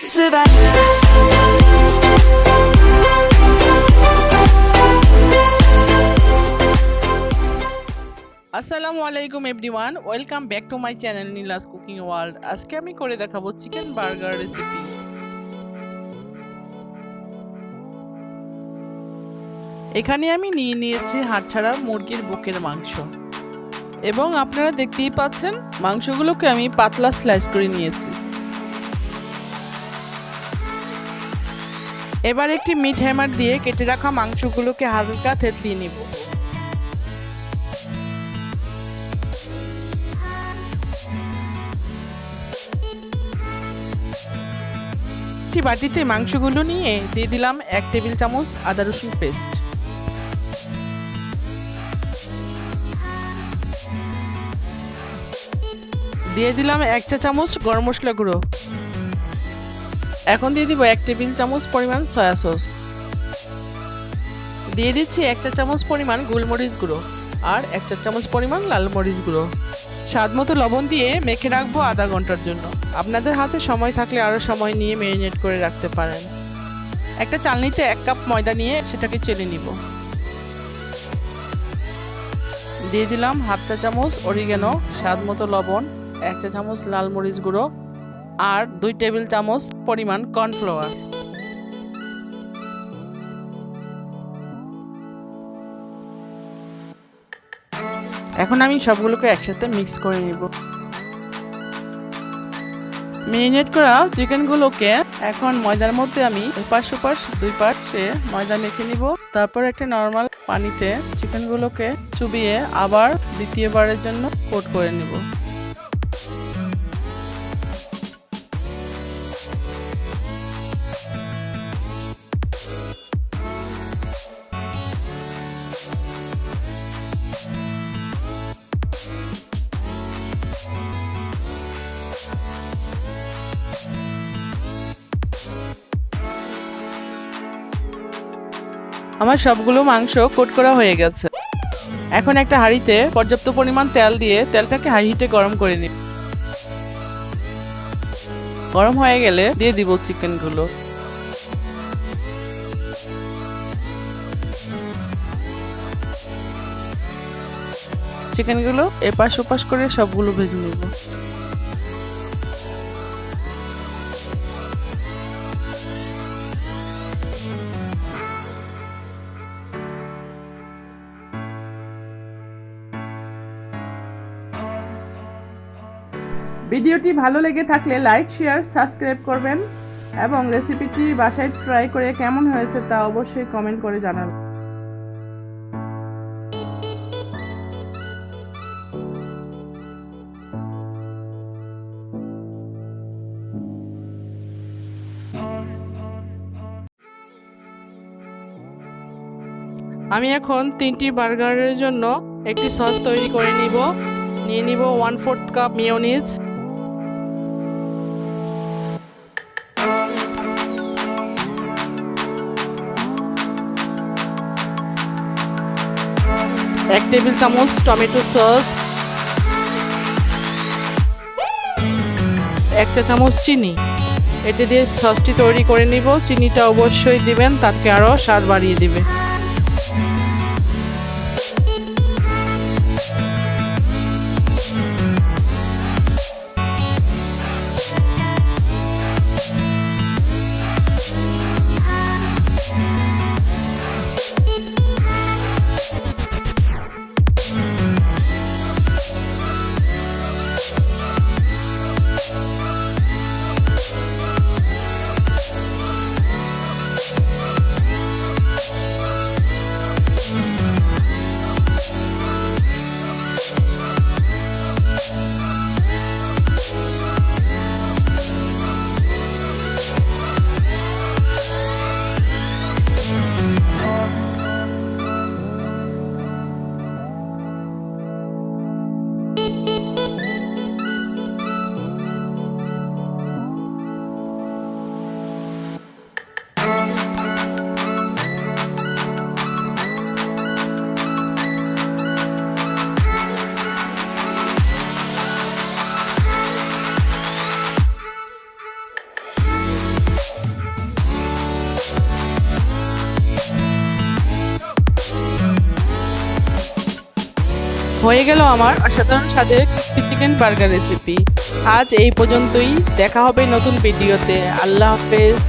আসসালামু আলাইকুম everyone, welcome back to my channel Neela's cooking world. আজকে আমি করে দেখাবো চিকেন বার্গার রেসিপি। এখানে আমি নিয়ে নিয়েছি হাড়ছাড়া মুরগির বুকের মাংস, এবং আপনারা দেখতেই পাচ্ছেন মাংসগুলোকে আমি পাতলা স্লাইস করে নিয়েছি। এবার একটি মিট হ্যামার দিয়ে কেটে রাখা মাংসগুলোকে হালকা থেতলিয়ে নিব। একটি বাটিতে মাংসগুলো নিয়ে দিয়ে দিলাম 1 টেবিল চামচ আদা রসুন পেস্ট, দিয়ে দিলাম 1 চা চামচ গরম মশলা গুঁড়ো। এখন দিয়ে দিব 1 টেবিল চামচ পরিমাণ সয়া সস, দিয়ে দিচ্ছি 1 চা চামচ পরিমাণ গোলমরিচ গুঁড়ো আর 1 চা চামচ পরিমাণ লাল মরিচ গুঁড়ো। স্বাদ মতো লবণ দিয়ে মেখে রাখবো আধা ঘন্টার জন্য। আপনাদের হাতে সময় থাকলে আরও সময় নিয়ে ম্যারিনেট করে রাখতে পারেন। একটা চালনিতে 1 কাপ ময়দা নিয়ে সেটাকে চেলে নিব। দিয়ে দিলাম হাফ চা চামচ অরিগানো, স্বাদ মতো লবণ, 1 চা চামচ লাল মরিচ গুঁড়ো আর 2 টেবিল চামচ পরিমাণ কর্নফ্লাওয়ার। এখন আমি সবগুলোকে একসাথে মিক্স করে নিব। ম্যারিনেট করা চিকেনগুলোকে এখন ময়দার মধ্যে আমি এপাশ ওপাশ 2 পাশে ময়দা মেখে নিব। তারপর একটা নর্মাল পানিতে চিকেনগুলোকে চুবিয়ে আবার দ্বিতীয়বারের জন্য কোট করে নিব। আমার সবগুলো মাংস কোট করা হয়ে গেছে। এখন একটা হাঁড়িতে পর্যাপ্ত পরিমাণ তেল দিয়ে তেলটাকে হাই হিটে গরম করে নিই। গরম হয়ে গেলে দিয়ে দিব চিকেনগুলো। চিকেনগুলো এপাশ ওপাশ করে সবগুলো ভেজে নেব। ভিডিওটি ভালো লেগে থাকলে লাইক, শেয়ার, সাবস্ক্রাইব করবেন এবং রেসিপিটি বাসায় ট্রাই করে কেমন হয়েছে তা অবশ্যই কমেন্ট করে জানাবেন। আমি এখন 3টি বার্গারের জন্য একটি সস তৈরি করে নিব। নিয়ে নিব 1/4 কাপ মেয়োনিজ, 1 টেবিল চামচ টমেটো সস, 1 চা চামচ চিনি। এটি দিয়ে সসটি তৈরি করে নিব। চিনিটা অবশ্যই দিবেন, তাকে আরও স্বাদ বাড়িয়ে দিবে। হয়ে গেল আমার অসাধারণ স্বাদের ক্রিসপি চিকেন বার্গার রেসিপি। আজ এই পর্যন্তই, দেখা হবে নতুন ভিডিওতে। আল্লাহ হাফেজ।